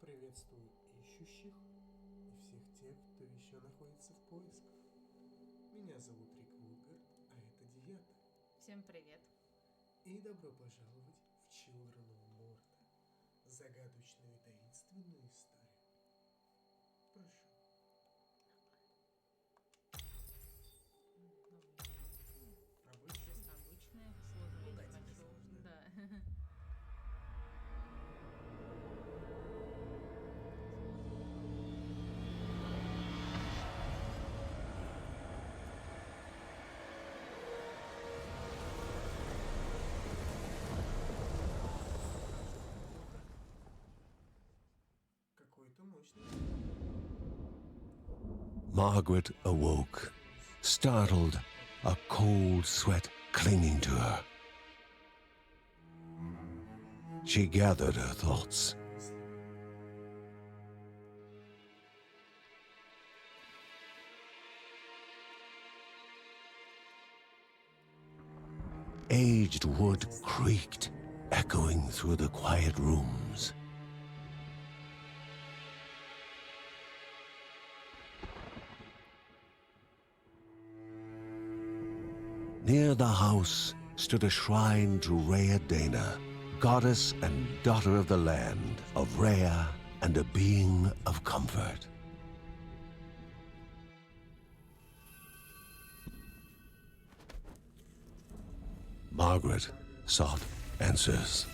Приветствую ищущих и всех тех, кто еще находится в поисках. Меня зовут Рик Вудгард, а это Диета. Всем привет. И добро пожаловать в Children of Morta, загадочную и таинственную историю. Прошу. Естественно, обычные, сложные не хочу. Да. Какой-то мощный. Margaret awoke, startled, a cold sweat clinging to her. She gathered her thoughts. Aged wood creaked, echoing through the quiet rooms. Near the house stood a shrine to Rhea Dana, goddess and daughter of the land, of Rhea and a being of comfort. Margaret sought answers.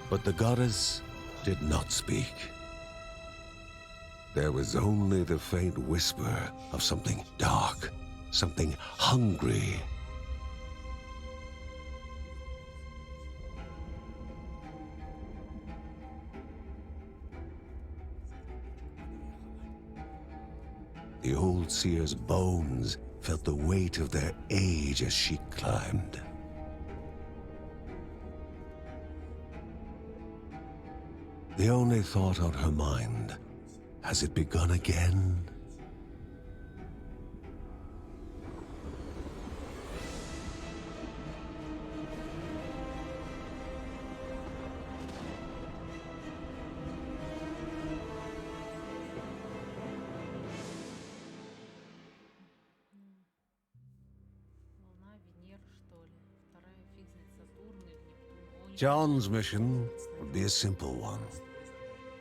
But the goddess did not speak. There was only the faint whisper of something dark, something hungry. The old seer's bones felt the weight of their age as she climbed. The only thought on her mind, has it begun again? Луна, Венера, что ли? Вторая фиг знает, Сатурн или Нептун. John's mission would be a simple one.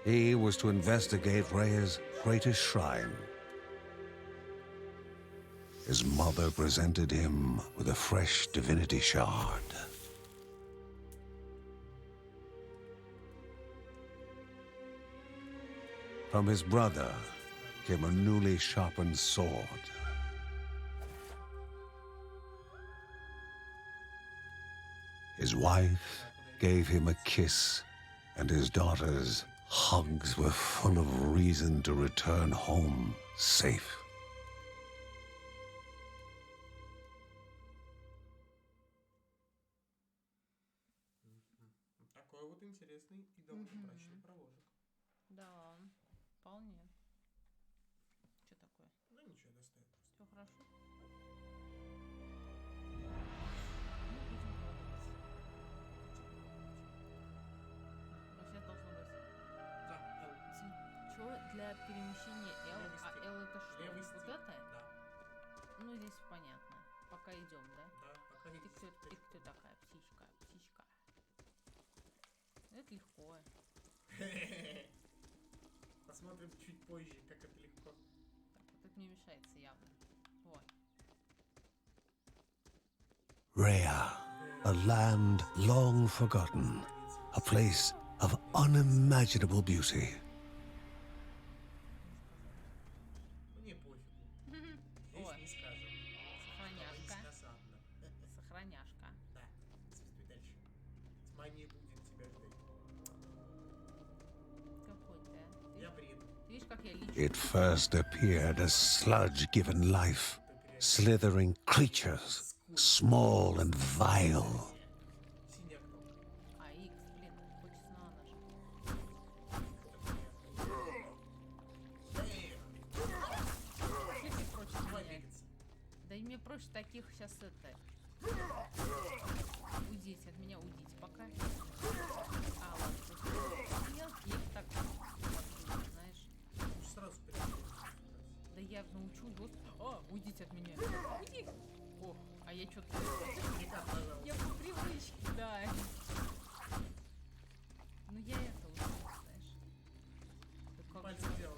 He was to investigate Rhea's greatest shrine. His mother presented him with a fresh divinity shard. From his brother came a newly sharpened sword. His wife gave him a kiss, and his daughter's hugs were full of reason to return home safe. Такой вот интересный и довольно мрачный проложек. Да, вполне. Что такое? Ну ничего, доставим просто. Все хорошо? Ну, будем пробовать. Но сейчас должно быть. Да, Что для перемещения L? Левый А стик. L это что? Левый Вот стик. это? Да, Ну, здесь понятно. Пока идем, да? да, пока Ты кто такая? Птичка. Это легко. Посмотрим чуть позже, как это легко. Так, вот это мне мешается явно. Вот. Rhea, a land long forgotten, a place of unimaginable beauty. Ну не пофигу. О. Здесь не сказано. Сохраняшка. Досадно. Сохраняшка. Да, свистуй дальше. С манией будет тебя ждать. Какой ты, а? Я бред. Ты видишь, как я лично... It first appeared as sludge given life, slithering creatures, small and vile. Синяк только. А, X, блин, хочется на наш. Давай двигаться. Да и мне проще таких сейчас это... Уйдите от меня, уйдите пока. А, ладно. Ой, господи. Уйдите от меня. Уйди. О, а я что-то... Я по привычке, да. Ну я это уже, знаешь. Да как же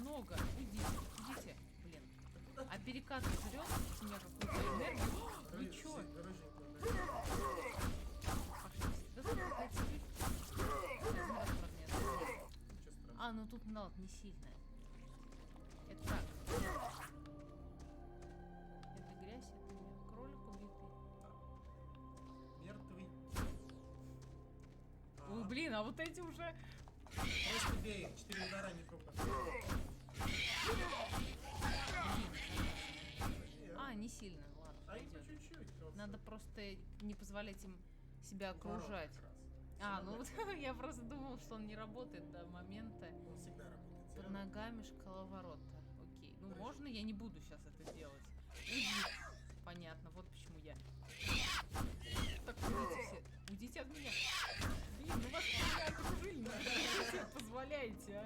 много. Идите. Блин. А перекат жрет с меня какую-то энергию. Вы чё? Пошли все. Да тут какая-то А, ну тут налог не сильная. Это так. Это грязь, это не кролик убитый. Мертвый. Ой, блин, а вот эти уже... Просто бей, 4 удара, не крупно. Не сильно, ладно, пойдет. Чуть-чуть. Надо просто не позволять им себя окружать. Ну вот я просто думала, что он не работает до момента. Он всегда работает. Под ногами шкаловорота. Окей. Ну можно я не буду сейчас это делать? Уйди. Понятно, вот почему я. Так, уйдите все. Уйдите от меня. Блин, ну вас меня окружили, но вы себе позволяете, а?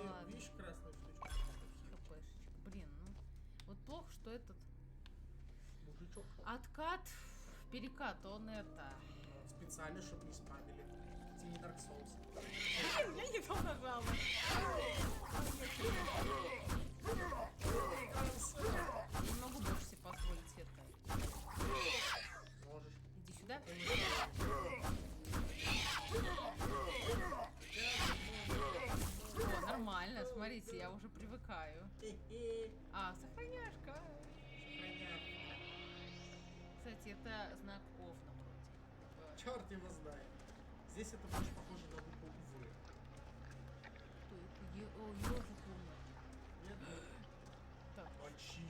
Ладно. Видишь красную штучку? ХПшечка. Блин, ну вот плохо, что этот Мужичок. откат, перекат, он это... Специально, чтобы не спамили. Это не Dark Souls. Я не то нажала. Я не могу больше себе позволить это. Можешь. Иди сюда. О, нормально, смотрите, я уже привыкаю. Сохраняшка. Кстати, это знак овна вроде. Черт его знает. Здесь это больше похоже на букву В. Ежик умер. Нет? Так, Почти.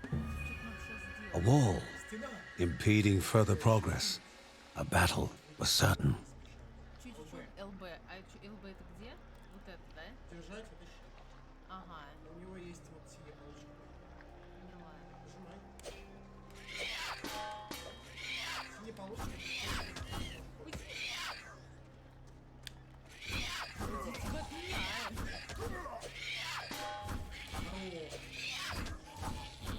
что нам сейчас A сделать? wall Стена. impeding further progress. A battle was certain. Чуть-чуть ЛБ. ЛБ это где? Вот это, да? Держать это щит. Ага, У него есть вот синяя полочка. нормально. Нажимай. Синяя полочка. Уйдите вы от меня.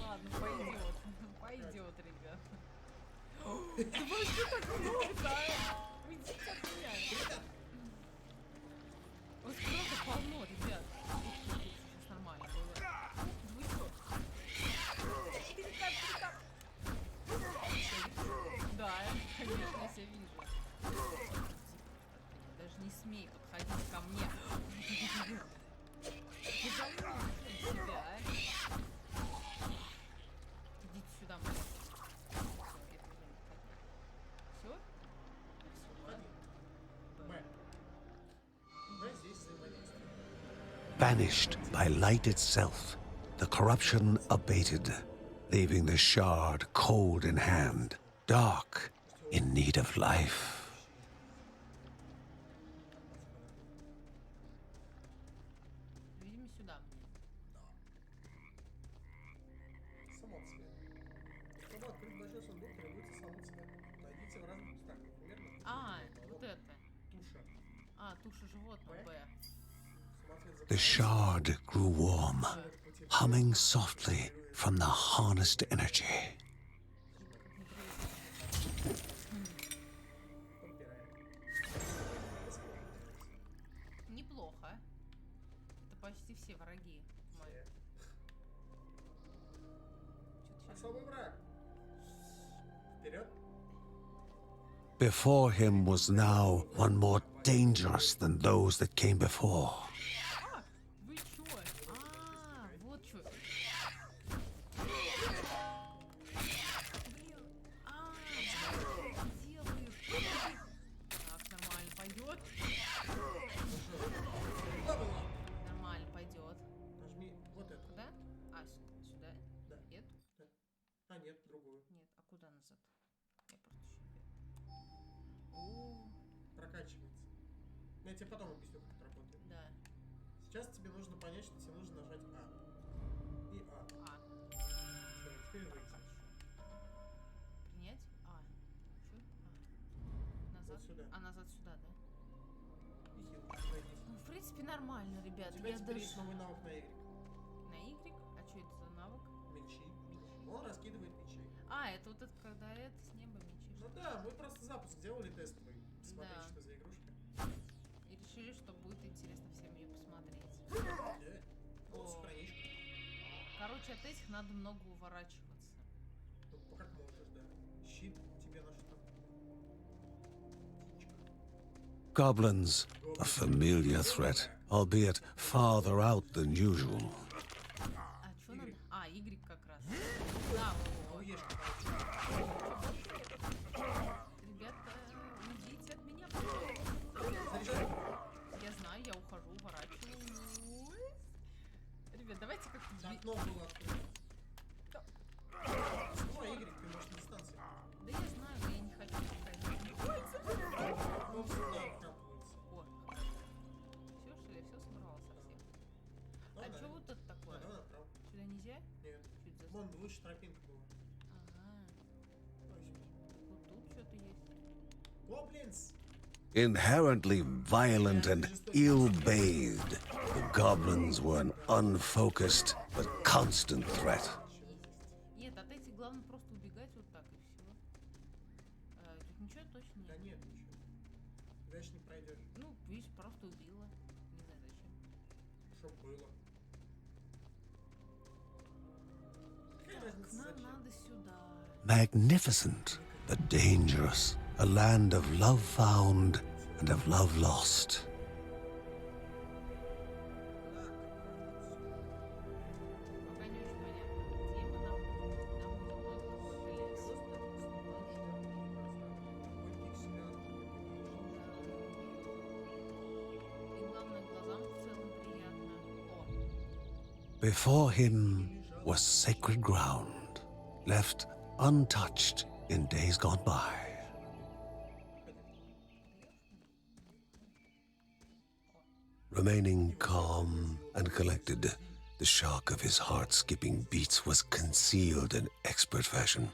Ладно, пойдет. Пойдет, ребят. Да вообще так много-то. Уйдите от меня. Вот правда полно, ребят. Сейчас нормально было. Вы что? Перекат. Да, конечно, я себя вижу. Даже не смей подходить ко мне. Себя. Идите сюда, моя. Все? Banished by light itself, the corruption abated, leaving the shard cold in hand, dark, in need of life. Видимо, сюда мне. Само от себя. Чтобы открыть большой сундук, требуется само от себя. Найдите в разных местах. Например, Вот это. туша. Туша животного, Б. The shard grew warm, humming softly from the harnessed energy. Неплохо. Это почти все враги. Особый враг. Вперед. Before him was now one more dangerous than those that came before. Вы чё? Вот чё. Блин. Делаешь. Так, нормально пойдет. Нормально пойдет. Нажми вот это. Куда? Сюда? Да. Эту? Да. Нет, другую. Нет, а куда назад? Я просто еще это. Прокачивается. Я тебе потом объясню, как это работает. Да. Сейчас тебе нужно понять, что тебе нужно нажать А. И А. Все, теперь выйти. Принять? Чё? Назад? Вот сюда. Назад сюда, да? И скилл. Найди. Ну, в принципе, нормально, ребят. У тебя Я теперь даже... есть новый навык на Y. На Y? А что это за навык? Мечи. Он раскидывает мечей. А, это вот это, когда это с неба мечи. Ну да, мы просто запуск делали тестовый. Смотреть, Да. что за игрушка. И решили, что будет интересно всем ее посмотреть. Да. О. Вот сохранишь. Короче, от этих надо много уворачиваться. Ну, как можешь, да. Щит тебе на что? Птичка. Goblins, a familiar threat, albeit farther out than usual. А, что надо? А, Y как раз. Да, А у Ешки ребята, уйдите от меня. заряжай. Я знаю, я ухожу, уворачиваюсь. Ребят, давайте как-то... За окном было открыто. Да. Ну, а Y ты можешь на дистанции. Да я знаю, но я не хочу проходить. Он всегда откапывается. О, все, что ли? Все собрала совсем. Ну, А да. что вот это такое? Давай направо. Сюда нельзя? Нет. Что это за... Вон выше тропинка была. Ага. Ой, Вот тут что-то есть. Гоблинс! Inherently violent and ill-bathed, the goblins were an unfocused but constant threat. Нет, от этих главное просто убегать вот так и все. Тут ничего точно Да нет. нет, ничего. Дальше не пройдешь. Ну, видишь, просто убила. Не знаю зачем. Чтоб было. Какая Так, разница, нам зачем? надо сюда. Magnificent, but dangerous. A land of love found and of love lost. Пока не очень понятно, где мы И главное, глазам в целом приятно. О, Before him was sacred ground, left untouched in days gone by. Remaining calm and collected, the shock of his heart-skipping beats was concealed in expert fashion.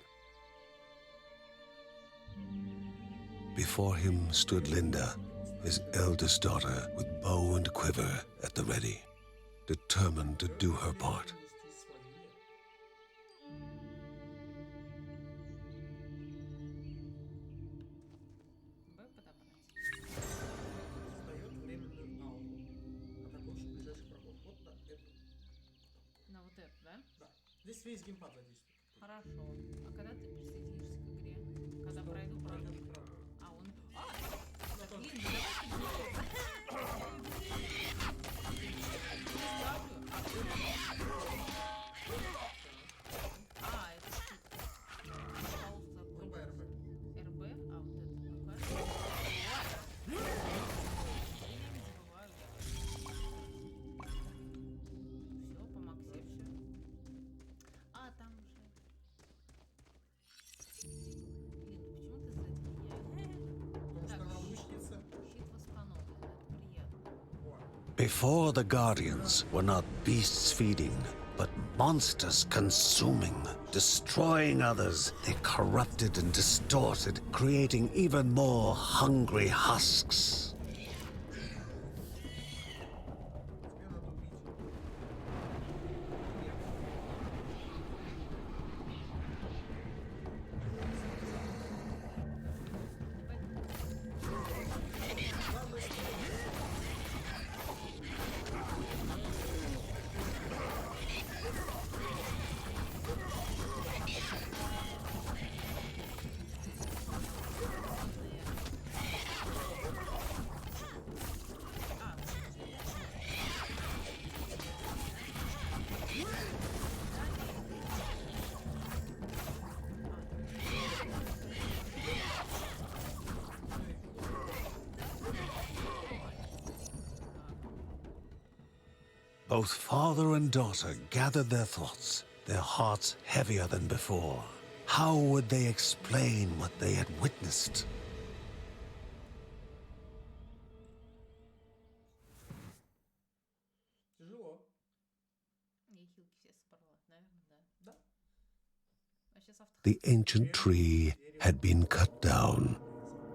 Before him stood Linda, his eldest daughter, with bow and quiver at the ready, determined to do her part. Б подобрать. Создает временную ауру. Атакующий ближайший врагов. Вот на эту. На вот это, да? Да. Здесь весь геймпад задействует. Хорошо. А когда ты присоединишься к игре? Когда пройду Пройдешь пройду. врагов. А он... А! Да, тоже. Блин, да давай ты А, это что? Пожалуйста, Врубай РБ. РБ? А, вот это какая? Я не забываю. Все, по Максе все. А, там уже. Блин, ну почему ты сзади меня? Потому что Так, она лучница. щит восстановлен, это приятно. О. Before the Guardians were not beasts feeding, but monsters consuming, destroying others. They corrupted and distorted, creating even more hungry husks. Тебе надо убить. Both father and daughter gathered their thoughts, their hearts heavier than before. How would they explain what they had witnessed? Тяжело. Я хилки все собрала, наверное, да. Да. А сейчас автор... The ancient tree had been cut down.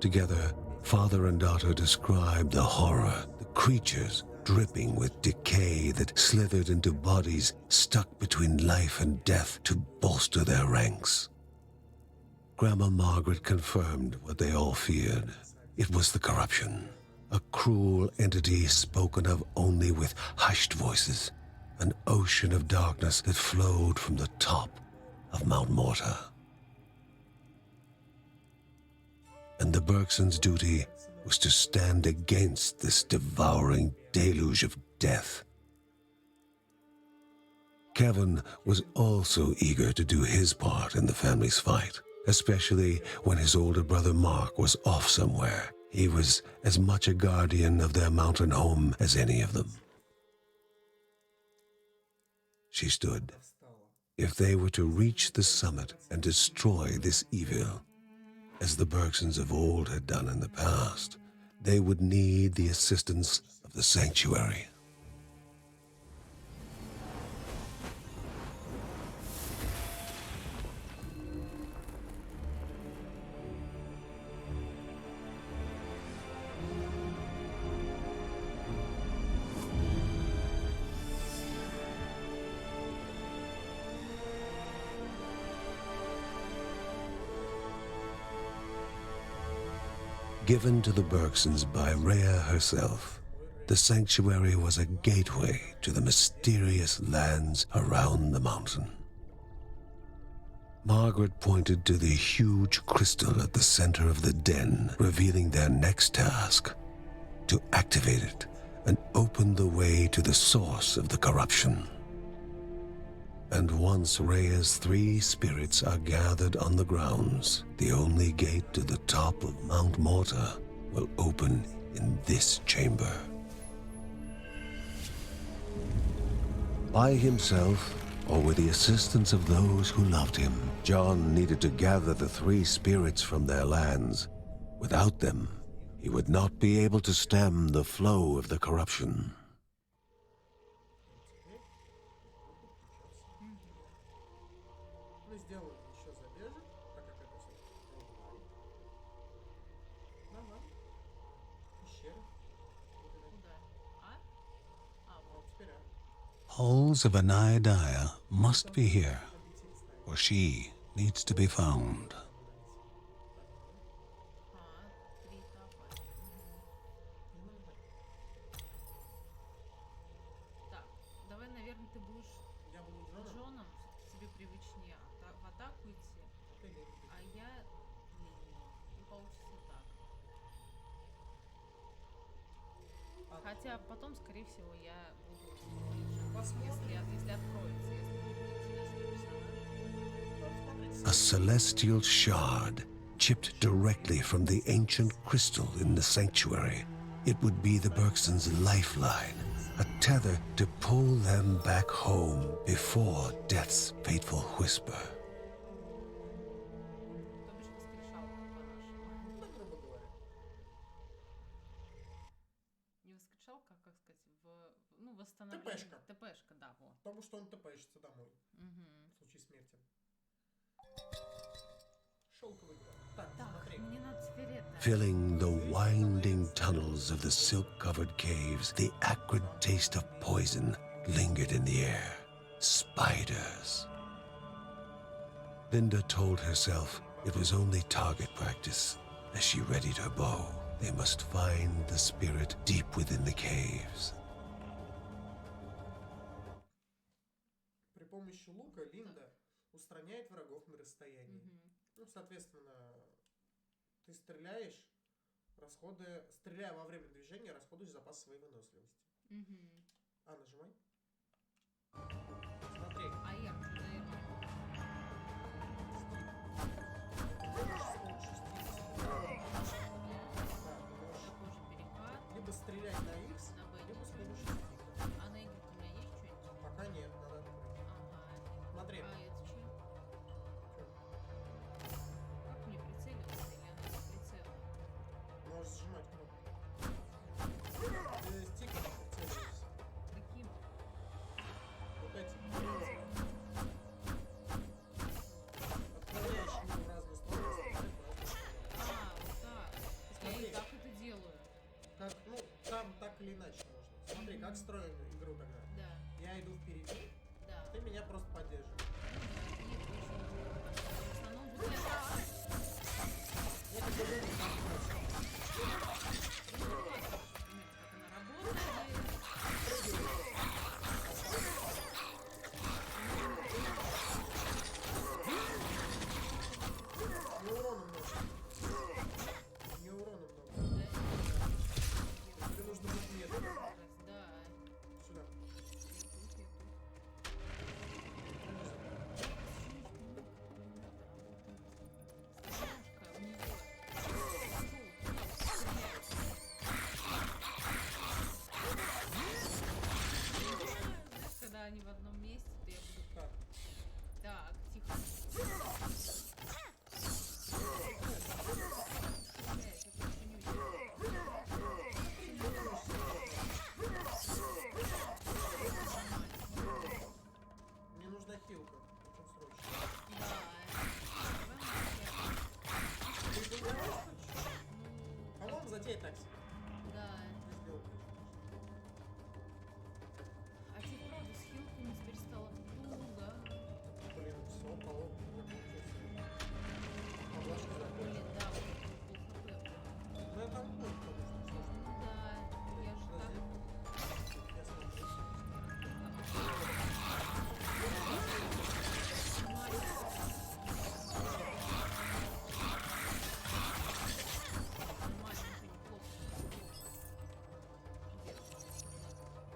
Together, Father and daughter described the horror, the creatures dripping with decay that slithered into bodies stuck between life and death to bolster their ranks. Grandma Margaret confirmed what they all feared. It was the corruption, a cruel entity spoken of only with hushed voices, an ocean of darkness that flowed from the top of Mount Morta. And the Bergsons' duty was to stand against this devouring deluge of death. Kevin was also eager to do his part in the family's fight, especially when his older brother Mark was off somewhere. He was as much a guardian of their mountain home as any of them. She stood. If they were to reach the summit and destroy this evil, as the Bergsons of old had done in the past, they would need the assistance of the sanctuary. Given to the Bergsons by Rhea herself, the sanctuary was a gateway to the mysterious lands around the mountain. Margaret pointed to the huge crystal at the center of the den, revealing their next task: to activate it and open the way to the source of the corruption. And once Rhea's 3 spirits are gathered on the grounds, the only gate to the top of Mount Morta will open in this chamber. By himself, or with the assistance of those who loved him, John needed to gather the 3 spirits from their lands. Without them, he would not be able to stem the flow of the corruption. Мы сделаем еще забежек, так как это все-таки онлайн. Давай. Пещера. Куда? Вот теперь, Halls of Anaiadaya must be here, for she needs to be found. 3 этапа. Так, давай, наверное, ты будешь Я буду Джоном. Джоном, тебе привычнее в атаку идти, а я линию. И получится так. Хотя потом, скорее всего, я буду ближе, если откроется, если не будет интересный персонаж. A celestial shard chipped directly from the ancient crystal in the sanctuary. It would be the Bergsons' lifeline, a tether to pull them back home before death's fateful whisper. То бишь воскрешалка по-нашему. Ну, грубо говоря. Не воскрешалка, как сказать, восстановление. ТПшка. ТПшка, да, вот. Потому что он ТПшится домой Угу. в случае смерти. Шелковый глаз. Так, Так, смотри. мне надо теперь это. Filling the winding tunnels of the silk-covered caves, the acrid taste of poison lingered in the air. Spiders. Linda told herself it was only target practice. As she readied her bow, they must find the spirit deep within the caves. При помощи лука Линда устраняет врагов на расстоянии. Ну, соответственно, ты стреляешь, стреляя во время движения, расходуешь запас своей выносливости. А, нажимай. Смотри. А я наверное. Такой же перехват. Либо стрелять на X, На Б. либо с помощью стика. А на игры у меня есть что-нибудь? Пока нет, надо открыть. Ага. Смотри. А это что? Как мне прицеливаться, или она не прицелена? Можешь сжимать кнопку. Ты стиком прицеливаешься. Каким? Вот как, ну, там так или иначе можно. Смотри, как строим игру тогда. Да. Я иду впереди, Да. ты меня просто поддерживаешь. В основном вот это. Я как бы думаю, как Она работает. не урона много. Не урона много. Тебе нужно быть медленным. Да. Сюда. Когда они в одном месте, то я буду... Так. Так, тихо. Мне нужна хилка. Причем срочно. Да. Ты понимаешь, что? По-моему, затея так себе. Да. Ты сделал, А чуть правда с хилками теперь стало туго. блин, все, полок. Поблажка закончилась. Блин, да, вот это пол хп. Ну, я там будет, потому что сложно. Да, я же так... Я смотрю.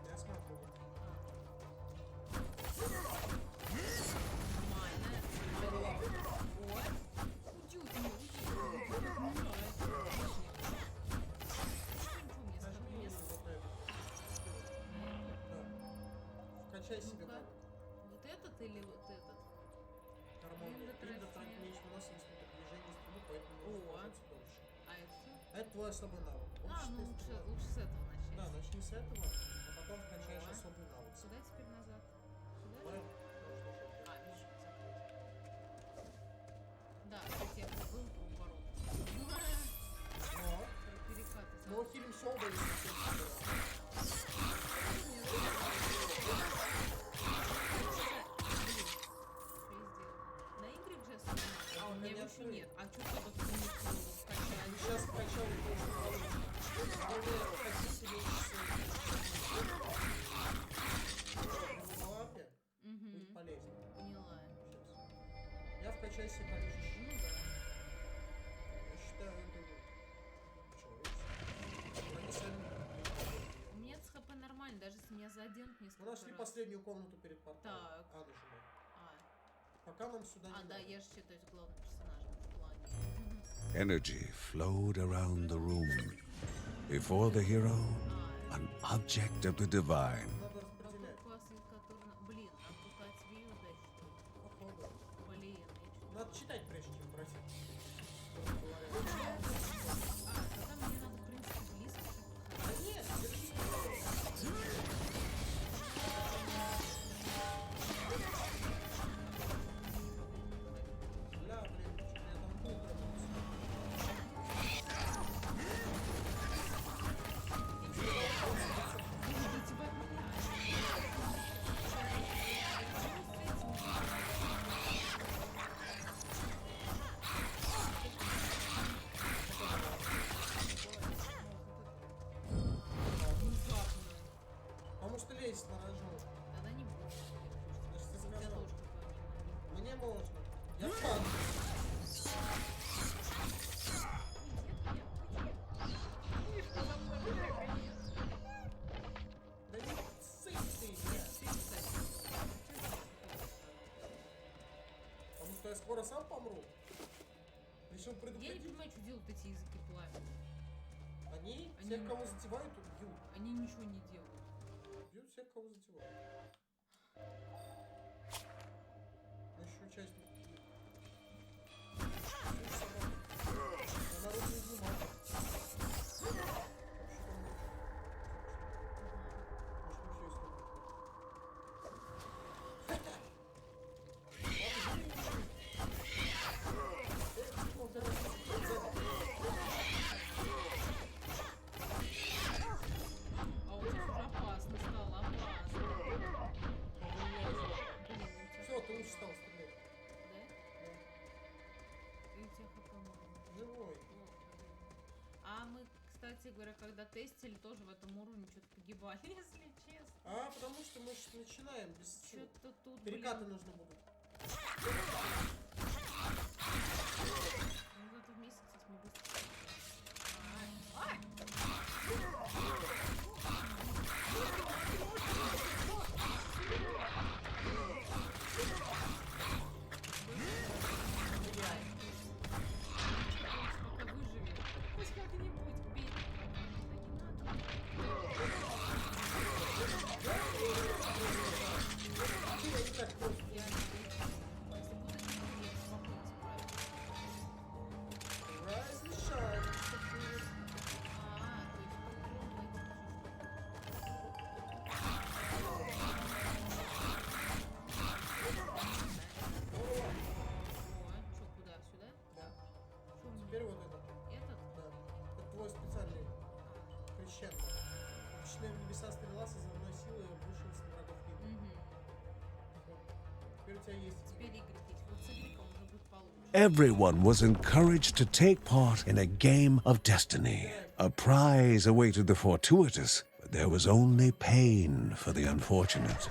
Я смотрю. Нажми вот это. Да. Вкачай себе Ну-ка. навык. Вот этот или вот этот? Гармония. Это Триггер Россия. тратит меньше выносимость на передвижение и стрелу, поэтому О. нужно сражаться дольше. А это что? А это твой особый навык. А, Лучше ну ты лучше, стрелок. лучше с этого начать. Да, начни с этого, а потом вкачаешь О. особый навык. Сюда теперь назад. Сюда? Да, можно еще. А, вижу, закрыть. Да, кстати, я забыл про уворот. Но, Про перекаты. но хилим солда, если все На Y же особенно. А у меня его еще нет. А что ты тут не скачали? сейчас вкачал и тоже получится. Главное, хочу себе в лапе будет полезно. Поняла. Сейчас. Я вкачаю себе количество. Ну да. Я считаю, это человечество. Они сами. У меня с ХП нормально, даже если меня заденут несколько Мы нашли раз. последнюю комнату перед порталом. Так. А, нажимай. А, Пока нам сюда не да, надо. я же считаюсь главным персонажем в плане. Energy flowed around the room. Before the hero, an object of the divine. Надо распределять. Класс, из которого... Блин, а тут тебе удачи. Походу. Блин, я чуть... Надо читать, прежде чем просить. Грубо говоря. Тогда мне надо, в принципе, близко. Да нет, держи. Бля, блин, что-то я там пул промылся. Потому что лезть на рожон. Тогда не буду. Значит, ты Я сказал. тоже какая-то. Мне можно. Я падаю. Да не сыпь ты, бля. Потому что я скоро сам помру. Решил Я не предупредить. понимаю, что делают эти языки пламени. Они Они всех, не- кого затевают, убьют. Они ничего не делают. Бьют всех, кого затевают. Мы еще участники. Я народ не внимательный. кстати говоря, когда тестили, тоже в этом уровне что-то погибали, если честно. Потому что мы же начинаем без сил. Что-то тут, Перекаты нужно будут. Ну, зато вместе, кстати, мы быстро... Пока выживет. Хоть как-нибудь бей. Теперь вот этот. Этот? Да. Это твой специальный крещенко. Точнее, в небеса стрела со взрывной силой вышел с врагов видно. Теперь у тебя есть. Теперь Игорь есть. Вот с Игорьком уже будет получше. Everyone was encouraged to take part in a game of destiny. A prize awaited the fortuitous, but there was only pain for the unfortunate.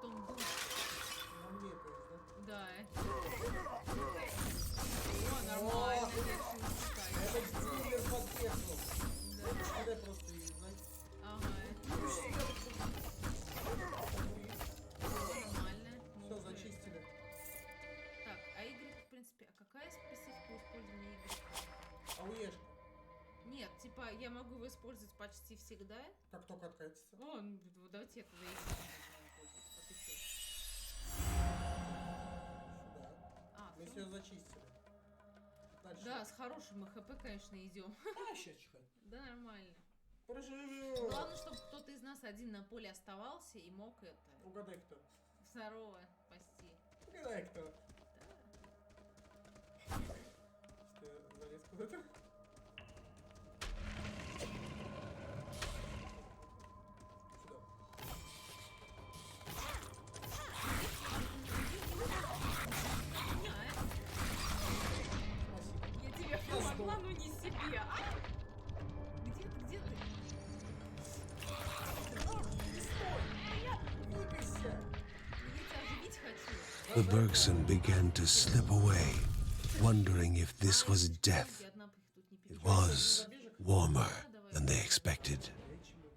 Тут не угадаешь, Да. О, нормально. Это дилер подпехнул. Дай просто ее знать. Ага. Нормально. Все, зачистили. Так, а Y, в принципе, а какая специфика использования Y? Ауешка. Нет, типа, я могу его использовать почти всегда. Как только откатится. О, давайте я тогда Y будем пользоваться. А ты что? Сюда. Мы всё. все зачистили. Дальше. Да, с хорошим ХП, конечно, идем. Сейчас чихай. Да, нормально. Проживем. Главное, чтобы кто-то из нас один на поле оставался и мог это Угадай, кто. второго спасти. Угадай, кто. Что я залез куда-то? Я тебе помогла, но не себе. Где ты? Где ты? Двигайся! Я тебя оживить хочу. The Bergson began to slip away, wondering if this was death. It was warmer than they expected.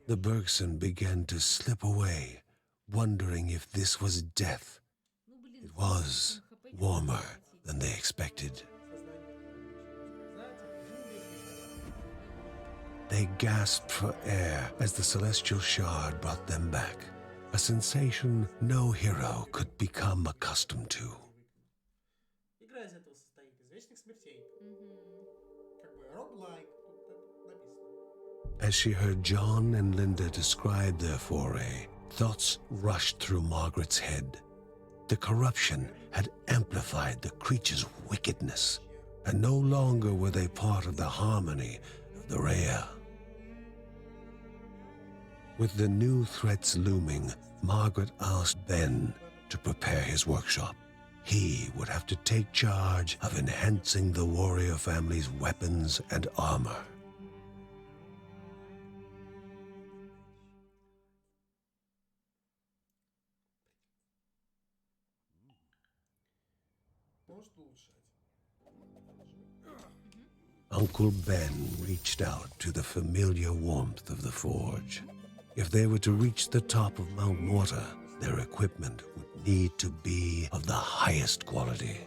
The Bergson began to slip away, wondering if this was death. It was warmer than they expected. They gasped for air as the celestial shard brought them back, a sensation no hero could become accustomed to. Игра из этого состоит, из вечных смертей. Как бы roguelike, тут написано. As she heard John and Linda describe their foray, thoughts rushed through Margaret's head. The corruption had amplified the creature's wickedness, and no longer were they part of the harmony of the Rhea. With the new threats looming, Margaret asked Ben to prepare his workshop. He would have to take charge of enhancing the warrior family's weapons and armor. Может улучшать. Uncle Ben reached out to the familiar warmth of the forge. If they were to reach the top of Mount Morta, their equipment would need to be of the highest quality.